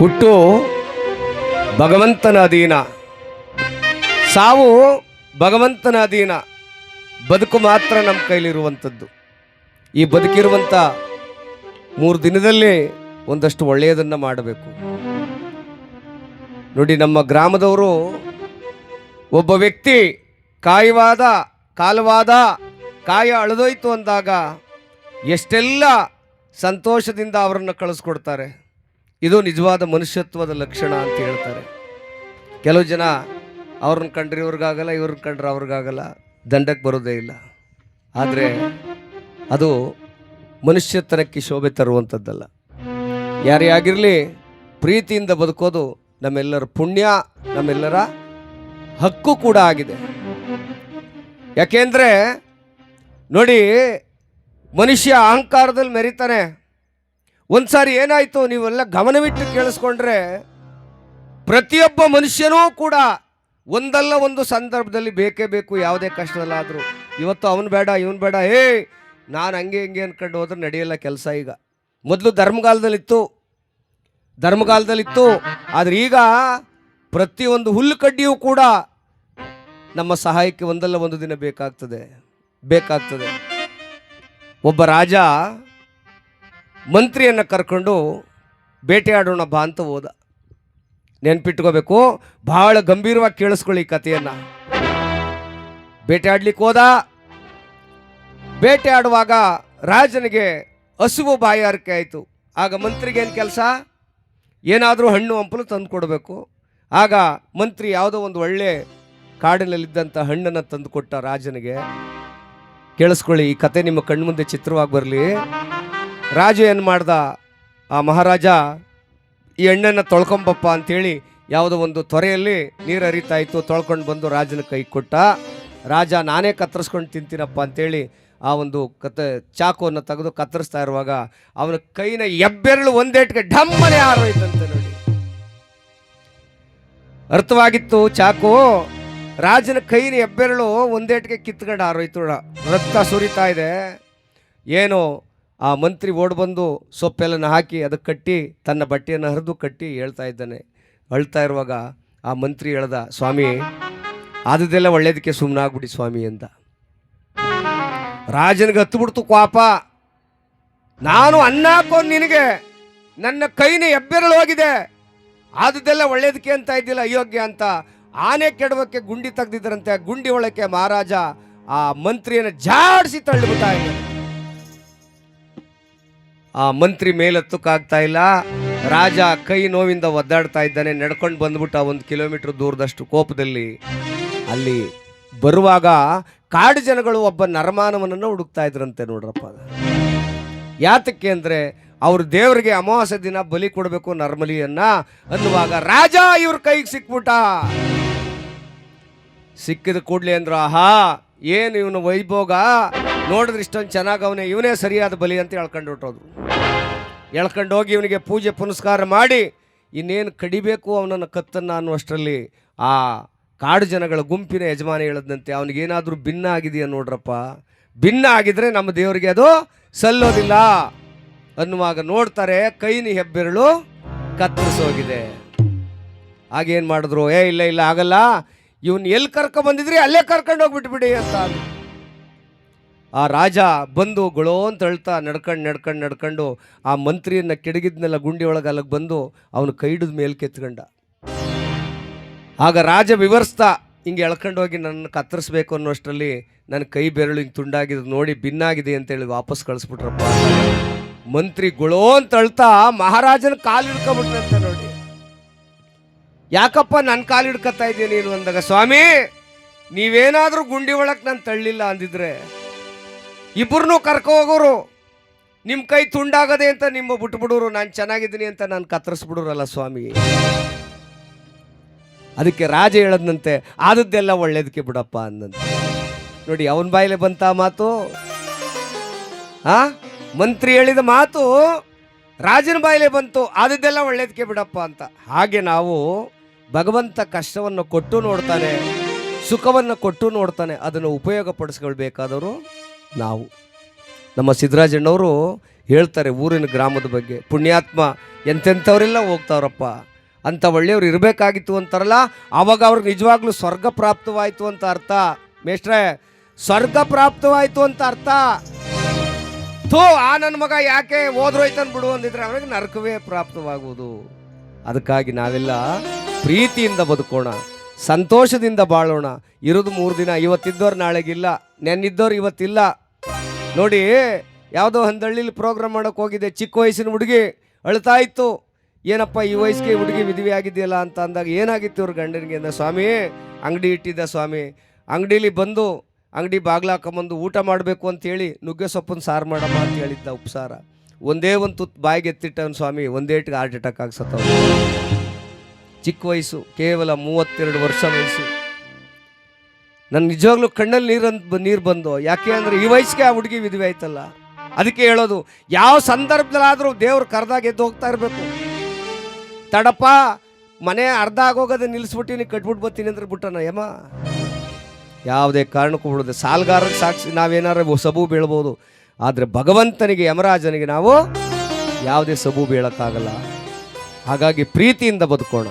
ಹುಟ್ಟು ಭಗವಂತನ ಅಧೀನ, ಸಾವು ಭಗವಂತನ ಅಧೀನ. ಬದುಕು ಮಾತ್ರ ನಮ್ಮ ಕೈಲಿರುವಂಥದ್ದು. ಈ ಬದುಕಿರುವಂಥ 3 ದಿನದಲ್ಲಿ ಒಂದಷ್ಟು ಒಳ್ಳೆಯದನ್ನು ಮಾಡಬೇಕು. ನೋಡಿ, ನಮ್ಮ ಗ್ರಾಮದವರು ಒಬ್ಬ ವ್ಯಕ್ತಿ ಕಾಲವಾದ ಕಾಯ ಅಳದೋಯ್ತು ಅಂದಾಗ ಎಷ್ಟೆಲ್ಲ ಸಂತೋಷದಿಂದ ಅವರನ್ನು ಕಳಿಸ್ಕೊಡ್ತಾರೆ. ಇದು ನಿಜವಾದ ಮನುಷ್ಯತ್ವದ ಲಕ್ಷಣ ಅಂತ ಹೇಳ್ತಾರೆ. ಕೆಲವು ಜನ ಅವ್ರನ್ನ ಕಂಡ್ರೆ ಇವ್ರಿಗಾಗಲ್ಲ, ಇವ್ರನ್ನ ಕಂಡ್ರೆ ಅವ್ರಿಗಾಗಲ್ಲ, ದಂಡಕ್ಕೆ ಬರೋದೇ ಇಲ್ಲ. ಆದರೆ ಅದು ಮನುಷ್ಯತನಕ್ಕೆ ಶೋಭೆ ತರುವಂಥದ್ದಲ್ಲ. ಯಾರೇ ಆಗಿರಲಿ, ಪ್ರೀತಿಯಿಂದ ಬದುಕೋದು ನಮ್ಮೆಲ್ಲರ ಪುಣ್ಯ, ನಮ್ಮೆಲ್ಲರ ಹಕ್ಕು ಕೂಡ ಆಗಿದೆ. ಯಾಕೆಂದರೆ ನೋಡಿ, ಮನುಷ್ಯ ಅಹಂಕಾರದಲ್ಲಿ ಮೆರಿತಾನೆ. ಒಂದು ಸಾರಿ ಏನಾಯಿತು, ನೀವೆಲ್ಲ ಗಮನವಿಟ್ಟು ಕೇಳಿಸ್ಕೊಂಡ್ರೆ, ಪ್ರತಿಯೊಬ್ಬ ಮನುಷ್ಯನೂ ಕೂಡ ಒಂದಲ್ಲ ಒಂದು ಸಂದರ್ಭದಲ್ಲಿ ಬೇಕೇ ಬೇಕು, ಯಾವುದೇ ಕಷ್ಟದಲ್ಲಾದರೂ. ಇವತ್ತು ಅವನು ಬೇಡ, ಇವನು ಬೇಡ, ನಾನು ಹಂಗೆ ಹಿಂಗೆ ಅಂದ್ಕೊಂಡು ಹೋದ್ರೆ ನಡೆಯಲ್ಲ ಕೆಲಸ. ಈಗ ಮೊದಲು ಧರ್ಮಗಾಲದಲ್ಲಿತ್ತು, ಆದರೆ ಈಗ ಪ್ರತಿಯೊಂದು ಹುಲ್ಲು ಕಡ್ಡಿಯೂ ಕೂಡ ನಮ್ಮ ಸಹಾಯಕ್ಕೆ ಒಂದಲ್ಲ ಒಂದು ದಿನ ಬೇಕಾಗ್ತದೆ. ಒಬ್ಬ ರಾಜ ಮಂತ್ರಿಯನ್ನು ಕರ್ಕೊಂಡು ಬೇಟೆಯಾಡೋಣ ಬಾ ಅಂತ ಹೋದ. ನೆನ್ಪಿಟ್ಕೋಬೇಕು, ಬಹಳ ಗಂಭೀರವಾಗಿ ಕೇಳಿಸ್ಕೊಳ್ಳಿ ಈ ಕಥೆಯನ್ನು. ಬೇಟೆಯಾಡ್ಲಿಕ್ಕೆ ಹೋದ. ಬೇಟೆಯಾಡುವಾಗ ರಾಜನಿಗೆ ಹಸುವು ಬಾಯಾರಿಕೆ ಆಯಿತು. ಆಗ ಮಂತ್ರಿಗೆ ಏನು ಕೆಲಸ? ಏನಾದರೂ ಹಣ್ಣು ಹಂಪಲು ತಂದು ಕೊಡಬೇಕು. ಆಗ ಮಂತ್ರಿ ಯಾವುದೋ ಒಂದು ಒಳ್ಳೆ ಕಾಡಿನಲ್ಲಿದ್ದಂಥ ಹಣ್ಣನ್ನು ತಂದು ಕೊಟ್ಟ ರಾಜನಿಗೆ. ಕೇಳಿಸ್ಕೊಳ್ಳಿ, ಈ ಕತೆ ನಿಮ್ಮ ಕಣ್ಮುಂದೆ ಚಿತ್ರವಾಗಿ ಬರಲಿ. ರಾಜ ಏನು ಮಾಡ್ದ, ಆ ಮಹಾರಾಜ ಈ ಹಣ್ಣನ್ನು ತೊಳ್ಕೊಂಬಪ್ಪ ಅಂಥೇಳಿ ಯಾವುದೋ ಒಂದು ತೊರೆಯಲ್ಲಿ ನೀರು ಹರಿತಾ ಇತ್ತು, ತೊಳ್ಕೊಂಡು ಬಂದು ರಾಜನ ಕೈ ಕೊಟ್ಟ. ರಾಜ ನಾನೇ ಕತ್ತರಿಸ್ಕೊಂಡು ತಿಂತೀನಪ್ಪ ಅಂಥೇಳಿ ಆ ಒಂದು ಚಾಕುವನ್ನು ತೆಗೆದು ಕತ್ತರಿಸ್ತಾ ಇರುವಾಗ ಅವನ ಕೈನ ಹೆಬ್ಬೆರಳು ಒಂದೇಟ್ಗೆ ಢಮ್ಮನೆ ಹಾರೋಯ್ತಂತೆ. ನೋಡಿ, ಅರ್ಥವಾಗಿತ್ತು ಚಾಕು. ರಾಜನ ಕೈನ ಹೆಬ್ಬೆರಳು ಒಂದೇಟ್ಗೆ ಕಿತ್ಕೊಂಡು ಹಾರೋಯ್ತು, ರಕ್ತ ಸುರಿತಾ ಇದೆ. ಏನು, ಆ ಮಂತ್ರಿ ಓಡ್ ಬಂದು ಸೊಪ್ಪೆಲ್ಲನ ಹಾಕಿ ಅದಕ್ಕೆ ಕಟ್ಟಿ, ತನ್ನ ಬಟ್ಟೆಯನ್ನು ಹರಿದು ಕಟ್ಟಿ ಹೇಳ್ತಾ ಇದ್ದಾನೆ. ಅಳ್ತಾ ಇರುವಾಗ ಆ ಮಂತ್ರಿ ಹೇಳ್ದ, ಸ್ವಾಮಿ ಆದದ್ದೆಲ್ಲ ಒಳ್ಳೇದಕ್ಕೆ ಸುಮ್ಮನಾಗ್ಬಿಡಿ ಸ್ವಾಮಿ ಅಂತ. ರಾಜನಿಗೆ ಹತ್ತುಬಿಡ್ತು ಕೋಪ. ನಾನು ಅನ್ನ ಹಾಕೊಂಡು ನಿನಗೆ ನನ್ನ ಕೈನ ಹೆಬ್ಬೆರಳು ಹೋಗಿದೆ, ಆದದ್ದೆಲ್ಲ ಒಳ್ಳೇದಕ್ಕೆ ಅಂತ ಇದ್ದಿಲ್ಲ, ಅಯೋಗ್ಯ ಅಂತ. ಆನೆ ಕೆಡವಕ್ಕೆ ಗುಂಡಿ ತೆಗ್ದಿದ್ರಂತೆ. ಗುಂಡಿ ಒಳಕ್ಕೆ ಮಹಾರಾಜ ಆ ಮಂತ್ರಿಯನ್ನು ಜಾಡಿಸಿ ತಳ್ಳಿಬಿಟ್ಟ. ಆ ಮಂತ್ರಿ ಮೇಲೆತ್ತಕ್ಕಾಗ್ತಾ ಇಲ್ಲ. ರಾಜ ಕೈ ನೋವಿಂದ ಒದ್ದಾಡ್ತಾ ಇದ್ದಾನೆ. ನಡ್ಕೊಂಡು ಬಂದ್ಬಿಟ್ಟ 1 ಕಿಲೋಮೀಟರ್ ದೂರದಷ್ಟು ಕೋಪದಲ್ಲಿ. ಅಲ್ಲಿ ಬರುವಾಗ ಕಾಡು ಜನಗಳು ಒಬ್ಬ ನರಮಾನವನನ್ನು ಹುಡುಕ್ತಾ ಇದ್ರಂತೆ. ನೋಡ್ರಪ್ಪ, ಯಾತಕ್ಕೆ ಅಂದರೆ ಅವ್ರ ದೇವರಿಗೆ ಅಮಾವಾಸ್ಯೆ ದಿನ ಬಲಿ ಕೊಡಬೇಕು ನರ್ಮಲಿಯನ್ನ ಅನ್ನುವಾಗ ರಾಜ ಇವ್ರ ಕೈಗೆ ಸಿಕ್ಬಿಟ್ಟ. ಸಿಕ್ಕಿದ ಕೂಡ್ಲೆ ಅಂದ್ರು, ಆಹಾ ಏನು ಇವನು ವೈಭೋಗ, ನೋಡಿದ್ರೆ ಇಷ್ಟೊಂದು ಚೆನ್ನಾಗವನೇ, ಇವನೇ ಸರಿಯಾದ ಬಲಿ ಅಂತ ಹೇಳ್ಕೊಂಡು ಹೊಟ್ಟೋದು. ಎಳ್ಕೊಂಡು ಹೋಗಿ ಇವನಿಗೆ ಪೂಜೆ ಪುನಸ್ಕಾರ ಮಾಡಿ ಇನ್ನೇನು ಕಡಿಬೇಕು ಅವನನ್ನು ಕತ್ತನ್ನು ಅನ್ನುವಷ್ಟರಲ್ಲಿ ಆ ಕಾಡು ಜನಗಳ ಗುಂಪಿನ ಯಜಮಾನಿ ಹೇಳದಂತೆ, ಅವನಿಗೇನಾದರೂ ಭಿನ್ನ ಆಗಿದೆಯಾ ನೋಡ್ರಪ್ಪ, ಭಿನ್ನ ಆಗಿದ್ರೆ ನಮ್ಮ ದೇವರಿಗೆ ಅದು ಸಲ್ಲೋದಿಲ್ಲ ಅನ್ನುವಾಗ ನೋಡ್ತಾರೆ, ಕೈನ ಹೆಬ್ಬೆರಳು ಕತ್ತರಿಸೋಗಿದೆ. ಆಗೇನು ಮಾಡಿದ್ರು, ಇಲ್ಲ ಆಗಲ್ಲ, ಇವನು ಎಲ್ಲಿ ಬಂದಿದ್ರಿ ಅಲ್ಲೇ ಕರ್ಕೊಂಡು ಹೋಗ್ಬಿಟ್ಬಿಡಿ ಅಂತ. ಆ ರಾಜ ಬಂದು ಗೊಳೋ ಅಂತ ಅಳ್ತಾ ನಡ್ಕೊಂಡು ಆ ಮಂತ್ರಿಯನ್ನು ಕೆಡಗಿದ್ನೆಲ್ಲ ಗುಂಡಿ ಒಳಗೆ ಅಲ್ಲಿಗೆ ಬಂದು ಅವನು ಕೈ ಹಿಡಿದ ಮೇಲೆ ಕೆತ್ಕೊಂಡ. ಆಗ ರಾಜ ವಿವರಿಸ್ತಾ, ಹಿಂಗೆ ಎಳ್ಕೊಂಡು ಹೋಗಿ ನನ್ನ ಕತ್ತರಿಸ್ಬೇಕು ಅನ್ನೋಷ್ಟರಲ್ಲಿ ನನ್ನ ಕೈ ಬೆರಳು ಹಿಂಗೆ ತುಂಡಾಗಿದ್ದು ನೋಡಿ ಭಿನ್ನಾಗಿದೆ ಅಂತೇಳಿ ವಾಪಸ್ ಕಳಿಸ್ಬಿಟ್ರಪ್ಪ. ಮಂತ್ರಿ ಗೊಳೋ ಅಂತ ಅಳ್ತಾ ಮಹಾರಾಜನ ಕಾಲು ಹಿಡ್ಕೊಬಿಟ್ರಂತೆ. ನೋಡಿ, ಯಾಕಪ್ಪ ನನ್ನ ಕಾಲು ಹಿಡ್ಕೊತಾ ಇದ್ದೀನಿ ನೀನು ಅಂದಾಗ, ಸ್ವಾಮಿ ನೀವೇನಾದರೂ ಗುಂಡಿ ಒಳಗೆ ನಾನು ತಳ್ಳಿಲ್ಲ ಅಂದಿದ್ರೆ ಇಬ್ಬರನ್ನೂ ಕರ್ಕೊ ಹೋಗೋರು, ನಿಮ್ಮ ಕೈ ತುಂಡಾಗದೆ ಅಂತ ನಿಮ್ಮ ಬಿಟ್ಬಿಡೋರು, ನಾನು ಚೆನ್ನಾಗಿದ್ದೀನಿ ಅಂತ ನಾನು ಕತ್ತರಿಸ್ಬಿಡೋರಲ್ಲ ಸ್ವಾಮಿ. ಅದಕ್ಕೆ ರಾಜ ಹೇಳದ್ನಂತೆ, ಆದದ್ದೆಲ್ಲ ಒಳ್ಳೇದಕ್ಕೆ ಬಿಡಪ್ಪ ಅಂದಂತೆ. ನೋಡಿ, ಅವನ ಬಾಯಿಲೆ ಬಂತ ಮಾತು, ಮಂತ್ರಿ ಹೇಳಿದ ಮಾತು ರಾಜನ ಬಾಯಿಲೆ ಬಂತು, ಆದದ್ದೆಲ್ಲ ಒಳ್ಳೇದಕ್ಕೆ ಬಿಡಪ್ಪ ಅಂತ. ಹಾಗೆ ನಾವು ಭಗವಂತ ಕಷ್ಟವನ್ನು ಕೊಟ್ಟು ನೋಡ್ತಾನೆ, ಸುಖವನ್ನು ಕೊಟ್ಟು ನೋಡ್ತಾನೆ, ಅದನ್ನು ಉಪಯೋಗ ಪಡಿಸ್ಕೊಳ್ಬೇಕಾದವರು ನಾವು. ನಮ್ಮ ಸಿದ್ದರಾಜಣ್ಣವರು ಹೇಳ್ತಾರೆ ಊರಿನ ಗ್ರಾಮದ ಬಗ್ಗೆ. ಪುಣ್ಯಾತ್ಮ ಎಂತೆಂಥವರೆಲ್ಲ ಹೋಗ್ತಾವ್ರಪ್ಪ, ಅಂಥ ಒಳ್ಳೆಯವ್ರು ಇರಬೇಕಾಗಿತ್ತು ಅಂತಾರಲ್ಲ, ಆವಾಗ ಅವ್ರಿಗೆ ನಿಜವಾಗ್ಲೂ ಸ್ವರ್ಗ ಪ್ರಾಪ್ತವಾಯಿತು ಅಂತ ಅರ್ಥ. ಮೇಷ್ಟ್ರೆ, ಸ್ವರ್ಗ ಪ್ರಾಪ್ತವಾಯಿತು ಅಂತ ಅರ್ಥ. ಥೋ ಆ ನನ್ನ ಮಗ ಯಾಕೆ ಹೋದ್ರೋಯ್ತನ್ ಬಿಡು ಅಂದಿದ್ರೆ ಅವನಿಗೆ ನರಕವೇ ಪ್ರಾಪ್ತವಾಗುವುದು. ಅದಕ್ಕಾಗಿ ನಾವೆಲ್ಲ ಪ್ರೀತಿಯಿಂದ ಬದುಕೋಣ, ಸಂತೋಷದಿಂದ ಬಾಳೋಣ. ಇರೋದು 3 ದಿನ, ಇವತ್ತಿದ್ದವ್ರು ನಾಳೆಗಿಲ್ಲ, ನೆನ್ನಿದ್ದವ್ರು ಇವತ್ತಿಲ್ಲ. ನೋಡಿ, ಯಾವುದೋ ಹಂದಳ್ಳಿಲಿ ಪ್ರೋಗ್ರಾಮ್ ಮಾಡೋಕೆ ಹೋಗಿದೆ, ಚಿಕ್ಕ ವಯಸ್ಸಿನ ಹುಡುಗಿ ಅಳ್ತಾ ಇತ್ತು. ಏನಪ್ಪ ಈ ವಯಸ್ಸಿಗೆ ಹುಡುಗಿ ವಿಧವೆ ಆಗಿದೆಯಲ್ಲ ಅಂತ ಅಂದಾಗ ಏನಾಗಿತ್ತು ಇವ್ರ ಗಂಡನಿಗೆ ಅಂದ, ಸ್ವಾಮಿ ಅಂಗಡಿ ಇಟ್ಟಿದ್ದ ಸ್ವಾಮಿ, ಅಂಗಡೀಲಿ ಬಂದು ಅಂಗಡಿ ಬಾಗ್ಲಾಕೊಂಬಂದು ಊಟ ಮಾಡಬೇಕು ಅಂತೇಳಿ ನುಗ್ಗೆ ಸೊಪ್ಪನ್ನು ಸಾರು ಮಾಡಮ್ಮ ಅಂತ ಹೇಳಿದ್ದ, ಉಪ್ಸಾರ. ಒಂದೇ ಒಂದು ತುತ್ತು ಬಾಯಿಗೆ ಎತ್ತಿಟ್ಟವನು ಸ್ವಾಮಿ, ಒಂದೇಟಿಗೆ ಹಾರ್ಟ್ ಅಟ್ಯಾಕ್ ಆಗ್ಸತ್ತವ. ಚಿಕ್ಕ ವಯಸ್ಸು, ಕೇವಲ 32 ವರ್ಷ ವಯಸ್ಸು. ನನ್ನ ನಿಜವಾಗ್ಲೂ ಕಣ್ಣಲ್ಲಿ ನೀರು ಬಂದು. ಯಾಕೆ ಅಂದರೆ ಈ ವಯಸ್ಸಿಗೆ ಆ ಹುಡುಗಿ ವಿಧವೆ ಆಯ್ತಲ್ಲ. ಅದಕ್ಕೆ ಹೇಳೋದು, ಯಾವ ಸಂದರ್ಭದಲ್ಲಾದರೂ ದೇವ್ರು ಕರೆದಾಗ ಎದ್ದು ಹೋಗ್ತಾ ಇರಬೇಕು. ತಡಪ್ಪ ಮನೆ ಅರ್ಧ ಆಗೋಗೋದೇ ನಿಲ್ಲಿಸ್ಬಿಟ್ಟು ನೀನು ಕಟ್ಬಿಟ್ಟು ಬರ್ತೀನಿ ಅಂದ್ರೆ ಬಿಟ್ಟನ ಯಮ. ಯಾವುದೇ ಕಾರಣಕ್ಕೂ ಬಿಡೋದು. ಸಾಲ್ಗಾರಕ್ಕೆ ಸಾಕ್ಷಿ ನಾವೇನಾರು ಸಬು ಬೀಳ್ಬೋದು, ಆದರೆ ಭಗವಂತನಿಗೆ, ಯಮರಾಜನಿಗೆ ನಾವು ಯಾವುದೇ ಸಬು ಬೀಳಕ್ಕಾಗಲ್ಲ. ಹಾಗಾಗಿ ಪ್ರೀತಿಯಿಂದ ಬದುಕೋಣ.